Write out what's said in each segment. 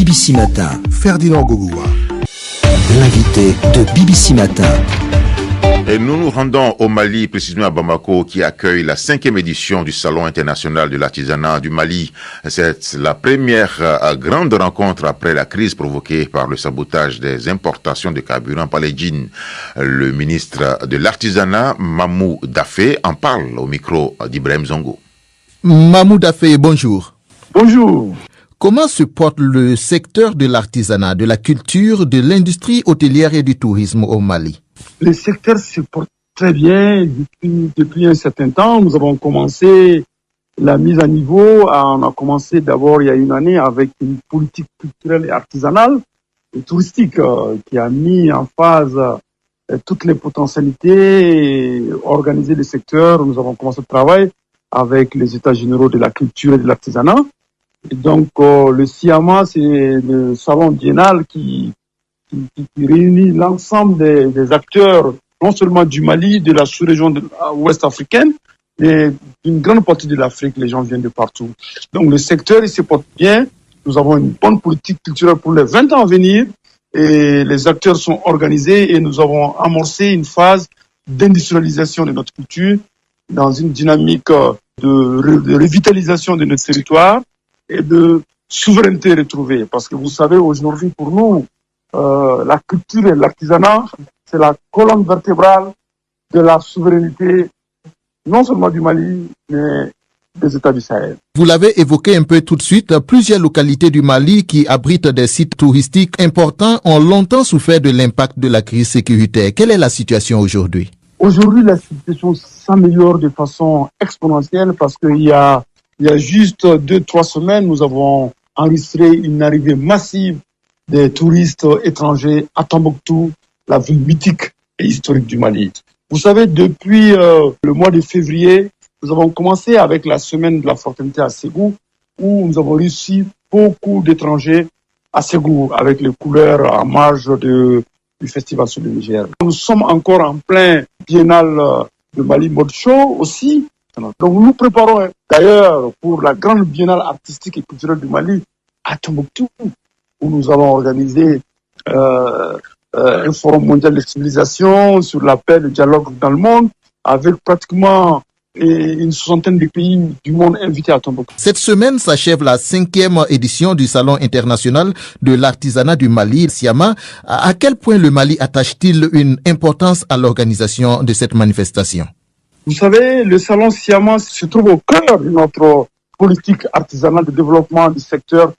BBC Matin. Ferdinand Gougoua. L'invité de BBC Matin. Et nous nous rendons au Mali, précisément à Bamako, qui accueille la 5e édition du Salon international de l'artisanat du Mali. C'est la première grande rencontre après la crise provoquée par le sabotage des importations de carburant par les djinns. Le ministre de l'artisanat, Mamou Daffé, en parle au micro d'Ibrahim Zongo. Mamou Daffé, bonjour. Bonjour. Comment se porte le secteur de l'artisanat, de la culture, de l'industrie hôtelière et du tourisme au Mali? Le secteur se porte très bien depuis un certain temps. Nous avons commencé la mise à niveau. On a commencé d'abord il y a une année avec une politique culturelle et artisanale et touristique qui a mis en phase toutes les potentialités et organisé le secteur. Nous avons commencé le travail avec les États généraux de la culture et de l'artisanat. Et donc, le SIAMA, c'est le salon biennal qui réunit l'ensemble des acteurs, non seulement du Mali, de la sous-région ouest africaine, mais d'une grande partie de l'Afrique. Les gens viennent de partout. Donc, le secteur, il se porte bien. Nous avons une bonne politique culturelle pour les 20 ans à venir. Et les acteurs sont organisés et nous avons amorcé une phase d'industrialisation de notre culture dans une dynamique de revitalisation de notre territoire et de souveraineté retrouvée. Parce que vous savez, aujourd'hui, pour nous, la culture et l'artisanat, c'est la colonne vertébrale de la souveraineté, non seulement du Mali, mais des États du Sahel. Vous l'avez évoqué un peu tout de suite, plusieurs localités du Mali qui abritent des sites touristiques importants ont longtemps souffert de l'impact de la crise sécuritaire. Quelle est la situation aujourd'hui? Aujourd'hui, la situation s'améliore de façon exponentielle parce qu'il y a juste 2-3 semaines, nous avons enregistré une arrivée massive des touristes étrangers à Tombouctou, la ville mythique et historique du Mali. Vous savez, depuis le mois de février, nous avons commencé avec la semaine de la fraternité à Ségou, où nous avons reçu beaucoup d'étrangers à Ségou avec les couleurs en marge du festival sur le Niger. Nous sommes encore en plein biennale de Mali Mode Show aussi. Donc nous préparons d'ailleurs pour la grande biennale artistique et culturelle du Mali à Tombouctou, où nous allons organiser un forum mondial de civilisation sur la paix et le dialogue dans le monde, avec pratiquement une soixantaine de pays du monde invités à Tombouctou. Cette semaine s'achève la 5e édition du Salon international de l'artisanat du Mali, SIAMA. À quel point le Mali attache-t-il une importance à l'organisation de cette manifestation? Vous savez, le salon SIAMA se trouve au cœur de notre politique artisanale de développement du secteur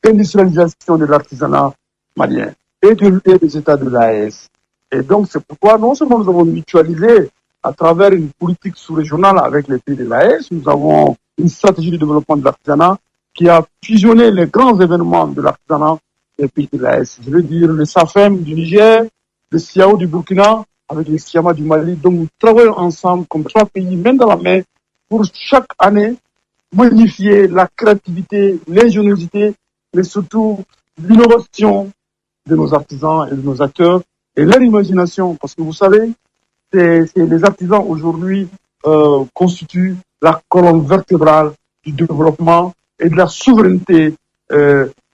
d'industrialisation de l'artisanat malien et des États de l'AES. Et donc, c'est pourquoi non seulement nous avons mutualisé à travers une politique sous-régionale avec les pays de l'AES, nous avons une stratégie de développement de l'artisanat qui a fusionné les grands événements de l'artisanat des pays de l'AES. Je veux dire le SAFEM du Niger, le SIAO du Burkina, avec le SIAMA du Mali. Donc, nous travaillons ensemble comme 3 pays, main dans la main, pour chaque année magnifier la créativité, l'ingéniosité, mais surtout l'innovation de nos artisans et de nos acteurs et leur imagination. Parce que vous savez, les artisans aujourd'hui constituent la colonne vertébrale du développement et de la souveraineté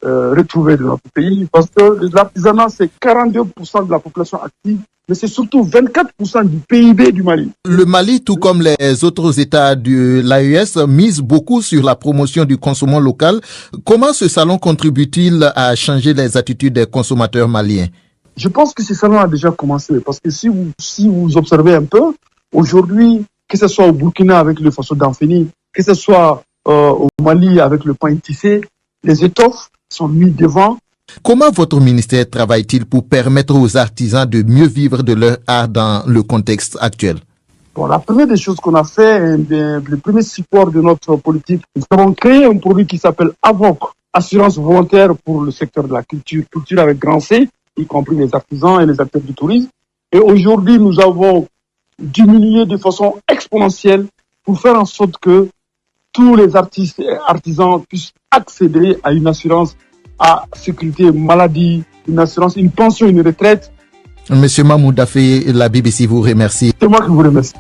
retrouvée de notre pays. Parce que l'artisanat, c'est 42% de la population active, mais c'est surtout 24% du PIB du Mali. Le Mali, tout comme les autres États de l'AES, mise beaucoup sur la promotion du consommation local. Comment ce salon contribue-t-il à changer les attitudes des consommateurs maliens? Je pense que ce salon a déjà commencé, parce que si vous observez un peu, aujourd'hui, que ce soit au Burkina avec le faso d'Anfeni, que ce soit au Mali avec le pain tissé, les étoffes sont mis devant. Comment votre ministère travaille-t-il pour permettre aux artisans de mieux vivre de leur art dans le contexte actuel? Bon, la première des choses qu'on a fait, le premier support de notre politique, nous avons créé un produit qui s'appelle AVOC, Assurance volontaire pour le secteur de la culture, culture avec grand C, y compris les artisans et les acteurs du tourisme. Et aujourd'hui, nous avons diminué de façon exponentielle pour faire en sorte que tous les artistes et artisans puissent accéder à une assurance à sécurité maladie, une assurance, une pension, une retraite. Monsieur Mamou Daffé, la BBC vous remercie. C'est moi qui vous remercie.